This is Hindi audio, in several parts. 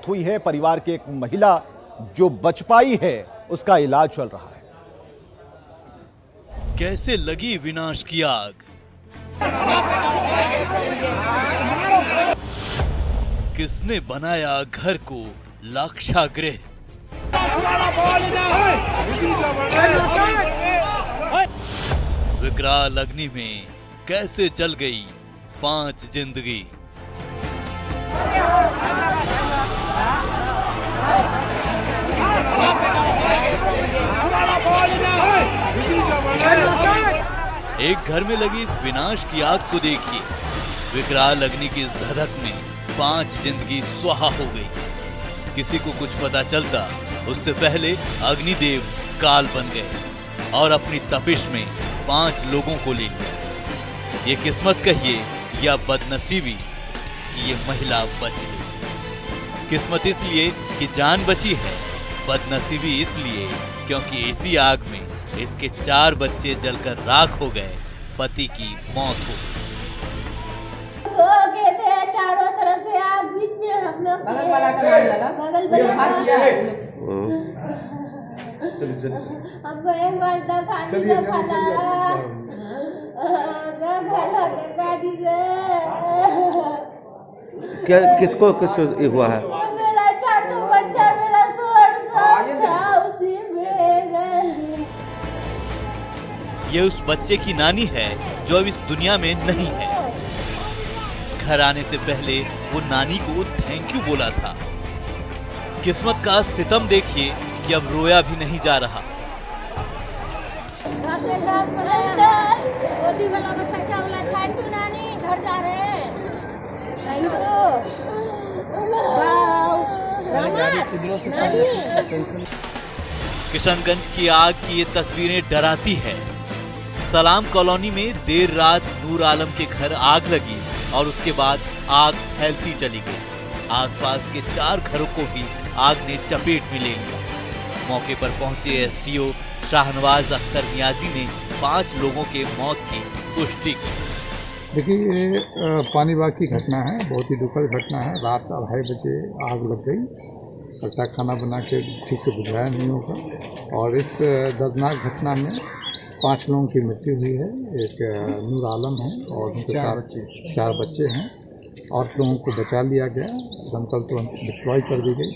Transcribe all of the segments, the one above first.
मौत हुई है। परिवार की एक महिला जो बच पाई है उसका इलाज चल रहा है। कैसे लगी विनाश की आग? किसने बनाया घर को लाक्षागृह? विकराल अग्नि में कैसे जल गई 5 जिंदगी? एक घर में लगी इस विनाश की आग को देखिए। विकराल अग्नि की इस धधक में 5 जिंदगी स्वाहा हो गई। किसी को कुछ पता चलता उससे पहले अग्निदेव काल बन गए और अपनी तपिश में 5 लोगों को ले लिया। ये किस्मत कहिए या बदनसीबी कि ये महिला बच गई। किस्मत इसलिए कि जान बची है, बदनसीबी इसलिए क्योंकि इसी आग में इसके 4 बच्चे जलकर राख हो गए। पति की मौत हो गई। सो गए थे, चारों तरफ से आग, बीच में हम लोग बगल वाला हमको एक बार गाड़ी से क्या किसको कुछ हुआ है? मेरा चाटू बच्चा, मेरा सोर सब था उसी में। ये उस बच्चे की नानी है जो अब इस दुनिया में नहीं है। घर आने से पहले वो नानी को थैंक यू बोला था। किस्मत का सितम देखिए कि अब रोया भी नहीं जा रहा। घर जा रहे हैं। किशनगंज की आग की ये तस्वीरें डराती है। सलाम कॉलोनी में देर रात नूर आलम के घर आग लगी और उसके बाद आग फैलती चली गई। आसपास के 4 घरों को भी आग ने चपेट में ले लिया। मौके पर पहुंचे एसडीओ शाहनवाज अख्तर नियाजी ने 5 लोगों के मौत की पुष्टि की। देखिए, ये पानीबाग की घटना है, बहुत ही दुखद घटना है। रात 2:30 बजे आग लग गई। लगता है खाना बना के ठीक से बुझाया नहीं होगा। और इस दर्दनाक घटना में 5 लोगों की मृत्यु हुई है। एक नूर आलम है और उनके साथ 4 बच्चे हैं। और लोगों को बचा लिया गया, दमकल तुरंत डिप्लॉय कर दी गई।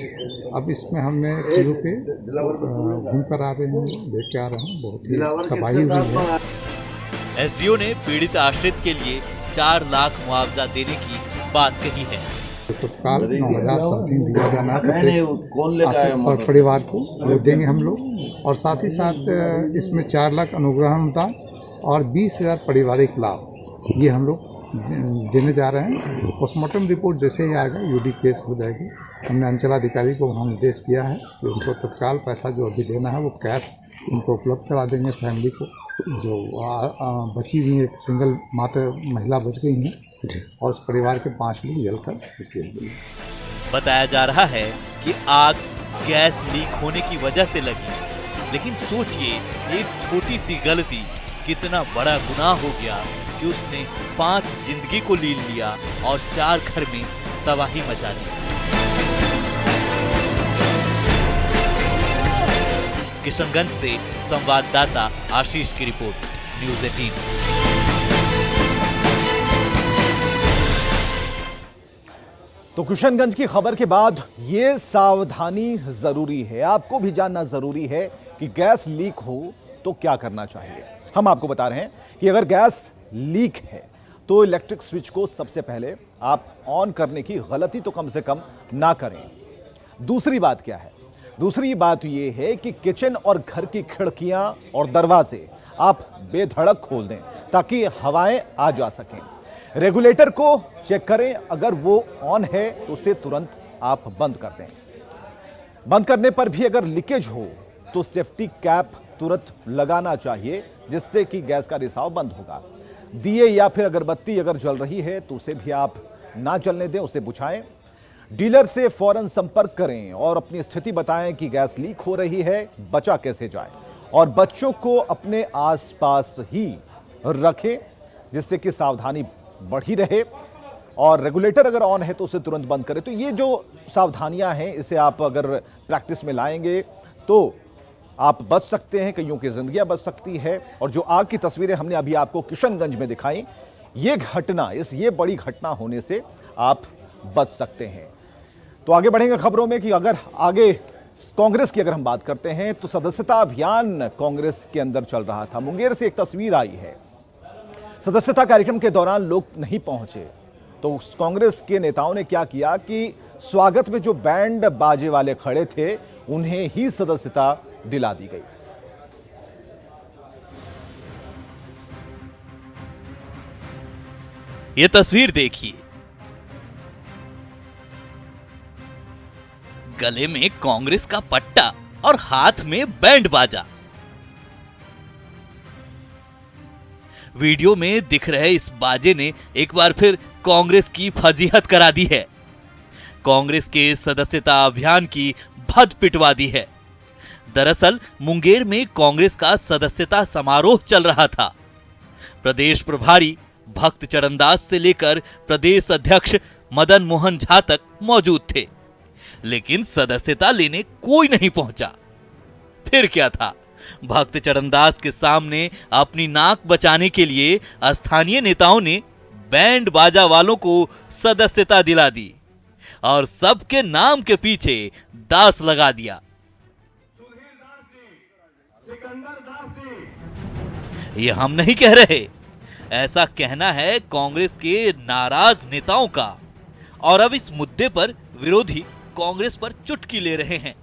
अब इसमें हमने टीयू पे घूम कर आ रहे हैं, देख के आ रहे हैं, बहुत ही तबाही हुई है। एसडीओ ने पीड़ित आश्रित के लिए 4 लाख मुआवजा देने की बात कही है। तत्काल 9,000 समथिंग दिया जाना है परिवार को, वो देंगे हम लोग। और साथ ही साथ इसमें 4 लाख अनुग्रह अनुदान और 20,000 पारिवारिक लाभ, ये हम लोग देने जा रहे हैं। पोस्टमार्टम रिपोर्ट जैसे ही आएगा यूडी केस हो जाएगी। हमने अंचलाधिकारी को वहाँ निर्देश किया है कि उसको तत्काल पैसा जो अभी देना है वो कैश उनको उपलब्ध करा देंगे। फैमिली को जो बची हुई एक सिंगल मात्र महिला बच गई हैं और उस परिवार के 5 लोग जलकर। बताया जा रहा है कि आग गैस लीक होने की वजह से लगी। लेकिन सोचिए, एक छोटी सी गलती कितना बड़ा गुनाह हो गया कि उसने 5 जिंदगी को लील लिया और 4 घर में तबाही मचा दी। किशनगंज से संवाददाता आशीष की रिपोर्ट, न्यूज़ 18। तो किशनगंज की खबर के बाद ये सावधानी जरूरी है, आपको भी जानना जरूरी है कि गैस लीक हो तो क्या करना चाहिए। हम आपको बता रहे हैं कि अगर गैस लीक है तो इलेक्ट्रिक स्विच को सबसे पहले आप ऑन करने की गलती तो कम से कम ना करें। दूसरी बात क्या है? दूसरी बात यह है कि किचन और घर की खिड़कियां और दरवाजे आप बेधड़क खोल दें ताकि हवाएं आ जा सकें। रेगुलेटर को चेक करें, अगर वो ऑन है तो उसे तुरंत आप बंद कर दें। बंद करने पर भी अगर लीकेज हो तो सेफ्टी कैप तुरंत लगाना चाहिए, जिससे कि गैस का रिसाव बंद होगा। दिए या फिर अगरबत्ती अगर जल रही है तो उसे भी आप ना जलने दें, उसे बुझाएं। डीलर से फौरन संपर्क करें और अपनी स्थिति बताएं कि गैस लीक हो रही है, बचा कैसे जाए। और बच्चों को अपने आसपास ही रखें, जिससे कि सावधानी बढ़ी रहे और रेगुलेटर अगर ऑन है तो उसे तुरंत बंद करें। तो ये जो सावधानियां हैं इसे आप अगर प्रैक्टिस में लाएंगे तो आप बच सकते हैं, कईयों की जिंदगियां बच सकती है। और जो आग की तस्वीरें हमने अभी आपको किशनगंज में दिखाई, ये घटना, ये बड़ी घटना होने से आप बच सकते हैं। तो आगे बढ़ेंगे खबरों में कि अगर आगे कांग्रेस की अगर हम बात करते हैं तो सदस्यता अभियान कांग्रेस के अंदर चल रहा था। मुंगेर से एक तस्वीर आई है, सदस्यता कार्यक्रम के दौरान लोग नहीं पहुंचे तो कांग्रेस के नेताओं ने क्या किया कि स्वागत में जो बैंड बाजे वाले खड़े थे उन्हें ही सदस्यता दिला दी गई। ये तस्वीर देखिए, गले में कांग्रेस का पट्टा और हाथ में बैंड बाजा। वीडियो में दिख रहे इस बाजे ने एक बार फिर कांग्रेस की फजीहत करा दी है। कांग्रेस के सदस्यता अभियान की भद पिटवा दी है। दरअसल मुंगेर में कांग्रेस का सदस्यता समारोह चल रहा था। प्रदेश प्रभारी भक्त चरणदास से लेकर प्रदेश अध्यक्ष मदन मोहन झा तक मौजूद थे, लेकिन सदस्यता लेने कोई नहीं पहुंचा। फिर क्या था, भक्त चरणदास के सामने अपनी नाक बचाने के लिए स्थानीय नेताओं ने बैंड बाजा वालों को सदस्यता दिला दी और सबके नाम के पीछे दास लगा दिया। ये हम नहीं कह रहे, ऐसा कहना है कांग्रेस के नाराज नेताओं का। और अब इस मुद्दे पर विरोधी कांग्रेस पर चुटकी ले रहे हैं।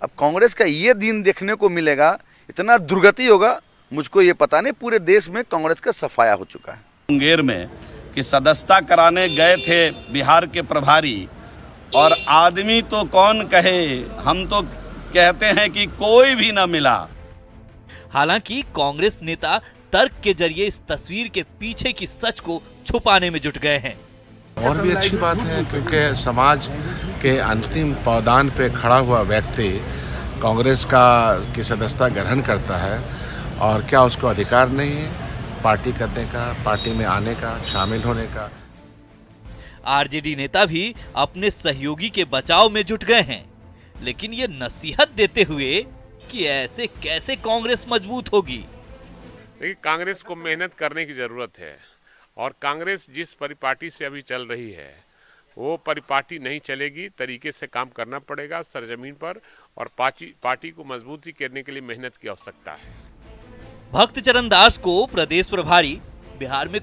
अब कांग्रेस का ये दिन देखने को मिलेगा, इतना दुर्गति होगा, मुझको ये पता नहीं। पूरे देश में कांग्रेस का सफाया हो चुका है। मुंगेर में कि सदस्यता कराने गए थे बिहार के प्रभारी, और आदमी तो कौन कहे, हम तो कहते हैं कि कोई भी ना मिला। हालांकि कांग्रेस नेता तर्क के जरिए इस तस्वीर के पीछे की सच को छुपाने में जुट गए हैं। और भी अच्छी बात है, क्योंकि समाज के अंतिम पावदान पे खड़ा हुआ व्यक्ति कांग्रेस की सदस्यता ग्रहण करता है, और क्या उसको अधिकार नहीं है पार्टी करने का, पार्टी में आने का, शामिल होने का। आरजेडी नेता भी अपने सहयोगी के बचाव में जुट गए हैं, लेकिन ये नसीहत देते हुए कि ऐसे कैसे कांग्रेस मजबूत होगी। देखिए, कांग्रेस को मेहनत करने की जरूरत है, और कांग्रेस जिस परिपाटी से अभी चल रही है वो परिपाटी नहीं चलेगी। तरीके से काम करना पड़ेगा सरजमीन पर, और पार्टी को मजबूती करने के लिए मेहनत की आवश्यकता है। भक्त चरणदास को प्रदेश प्रभारी बिहार में